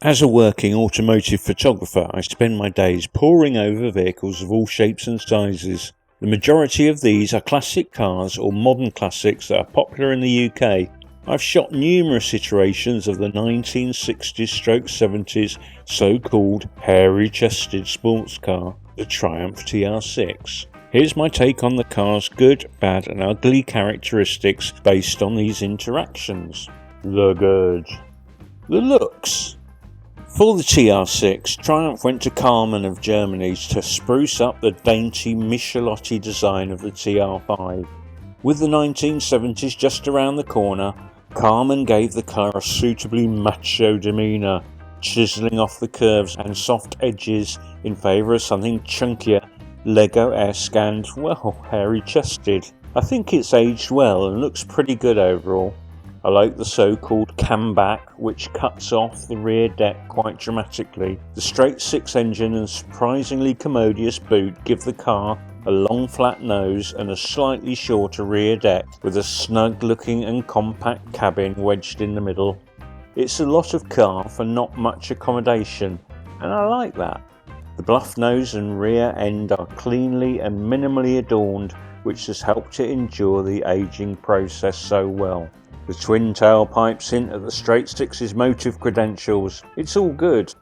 As a working automotive photographer, I spend my days poring over vehicles of all shapes and sizes. The majority of these are classic cars or modern classics that are popular in the UK. I've shot numerous iterations of the 1960s/70s so-called hairy-chested sports car, the Triumph TR6. Here's my take on the car's good, bad and ugly characteristics based on these interactions. The good. The looks. For the TR6, Triumph went to Karmann of Germany to spruce up the dainty Michelotti design of the TR5. With the 1970s just around the corner, Karmann gave the car a suitably macho demeanour, chiselling off the curves and soft edges in favour of something chunkier, Lego-esque and, well, hairy-chested. I think it's aged well and looks pretty good overall. I like the so-called camback, which cuts off the rear deck quite dramatically. The straight six engine and surprisingly commodious boot give the car a long flat nose and a slightly shorter rear deck with a snug looking and compact cabin wedged in the middle. It's a lot of car for not much accommodation, and I like that. The bluff nose and rear end are cleanly and minimally adorned, which has helped it endure the aging process so well. The twin tailpipes hint at the straight six's motive credentials. It's all good.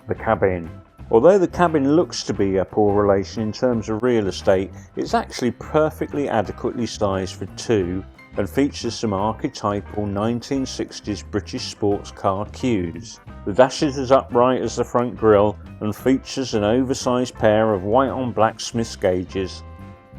The cabin. Although the cabin looks to be a poor relation in terms of real estate, it's actually perfectly adequately sized for two and features some archetypal 1960s British sports car cues. The dash is as upright as the front grille and features an oversized pair of white on black Smith's gauges,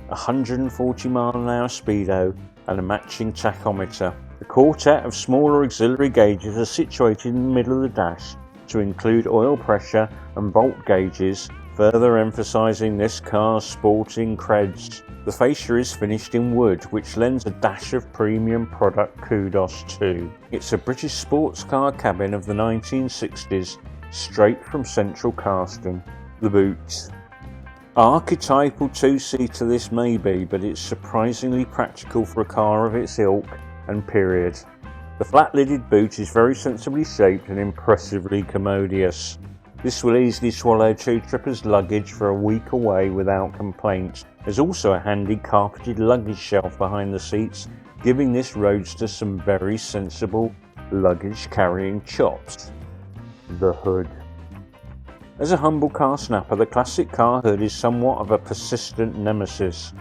140 mph speedo and a matching tachometer. The quartet of smaller auxiliary gauges are situated in the middle of the dash to include oil pressure and volt gauges, further emphasising this car's sporting creds. The fascia is finished in wood, which lends a dash of premium product kudos too. It's a British sports car cabin of the 1960s, straight from central casting. The boot. Archetypal two-seater this may be, but it's surprisingly practical for a car of its ilk and period. The flat-lidded boot is very sensibly shaped and impressively commodious. This will easily swallow two trippers' luggage for a week away without complaint. There's also a handy carpeted luggage shelf behind the seats, giving this roadster some very sensible luggage carrying chops. The hood. As a humble car snapper, the classic car hood is somewhat of a persistent nemesis.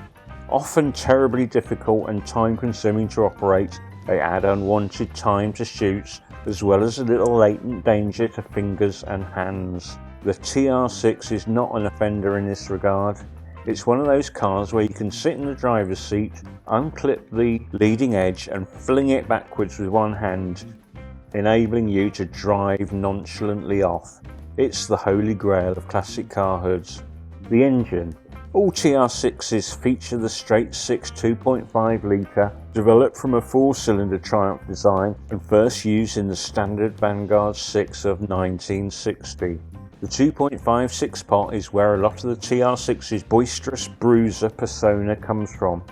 Often terribly difficult and time-consuming to operate, they add unwanted time to shoots, as well as a little latent danger to fingers and hands. The TR6 is not an offender in this regard. It's one of those cars where you can sit in the driver's seat, unclip the leading edge and fling it backwards with one hand, enabling you to drive nonchalantly off. It's the holy grail of classic car hoods. The engine. All TR6s feature the straight six 2.5 litre, developed from a four-cylinder Triumph design and first used in the standard Vanguard 6 of 1960. The 2.5 six-pot is where a lot of the TR6's boisterous bruiser persona comes from.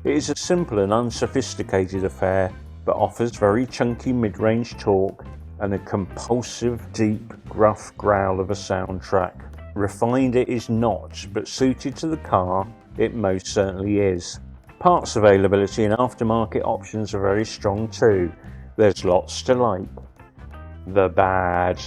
It is a simple and unsophisticated affair, but offers very chunky mid-range torque and a compulsive, deep, gruff growl of a soundtrack. Refined it is not, but suited to the car, it most certainly is. Parts availability and aftermarket options are very strong too. There's lots to like. The bad.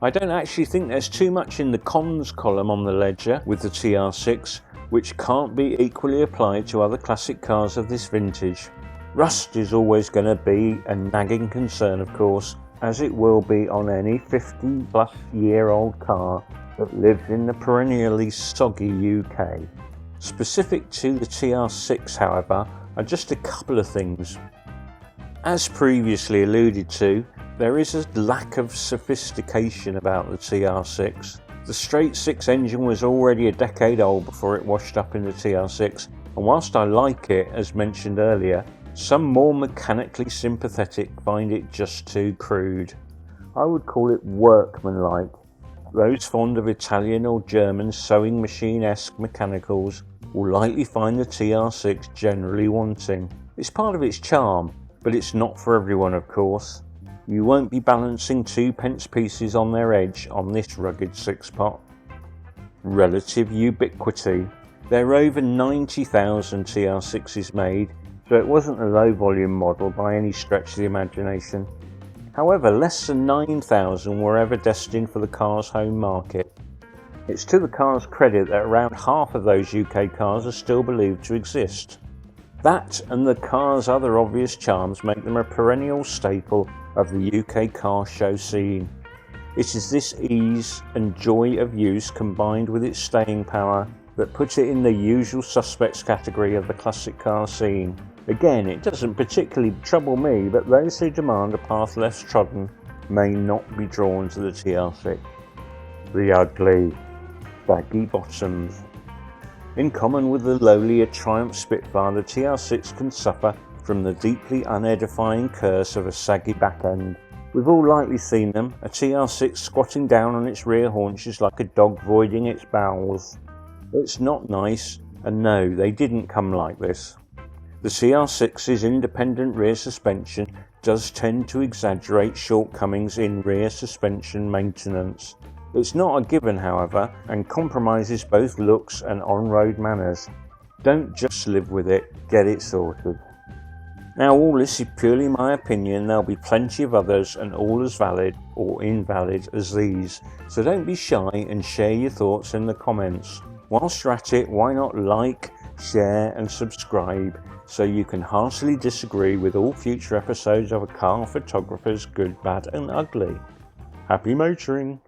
I don't actually think there's too much in the cons column on the ledger with the TR6, which can't be equally applied to other classic cars of this vintage. Rust is always going to be a nagging concern, of course, as it will be on any 50+ year old car that lives in the perennially soggy UK. Specific to the TR6, however, are just a couple of things. As previously alluded to, there is a lack of sophistication about the TR6. The straight six engine was already a decade old before it washed up in the TR6, and whilst I like it, as mentioned earlier, some more mechanically sympathetic find it just too crude. I would call it workmanlike. Those fond of Italian or German sewing machine-esque mechanicals will likely find the TR6 generally wanting. It's part of its charm, but it's not for everyone, of course. You won't be balancing 2p pieces on their edge on this rugged six-pot. Relative ubiquity. There are over 90,000 TR6s made, so it wasn't a low volume model by any stretch of the imagination. However, less than 9,000 were ever destined for the car's home market. It's to the car's credit that around half of those UK cars are still believed to exist. That and the car's other obvious charms make them a perennial staple of the UK car show scene. It is this ease and joy of use combined with its staying power that puts it in the usual suspects category of the classic car scene. Again, it doesn't particularly trouble me, but those who demand a path less trodden may not be drawn to the TR6. The ugly, baggy bottoms. In common with the lowlier Triumph Spitfire, the TR6 can suffer from the deeply unedifying curse of a saggy back end. We've all likely seen them, a TR6 squatting down on its rear haunches like a dog voiding its bowels. It's not nice, and no, they didn't come like this. The TR6's independent rear suspension does tend to exaggerate shortcomings in rear suspension maintenance. It's not a given, however, and compromises both looks and on-road manners. Don't just live with it, get it sorted. Now, all this is purely my opinion. There'll be plenty of others and all as valid or invalid as these, so don't be shy and share your thoughts in the comments. Whilst you're at it, why not like, share and subscribe so you can heartily disagree with all future episodes of A Car Photographer's Good, Bad and Ugly. Happy motoring!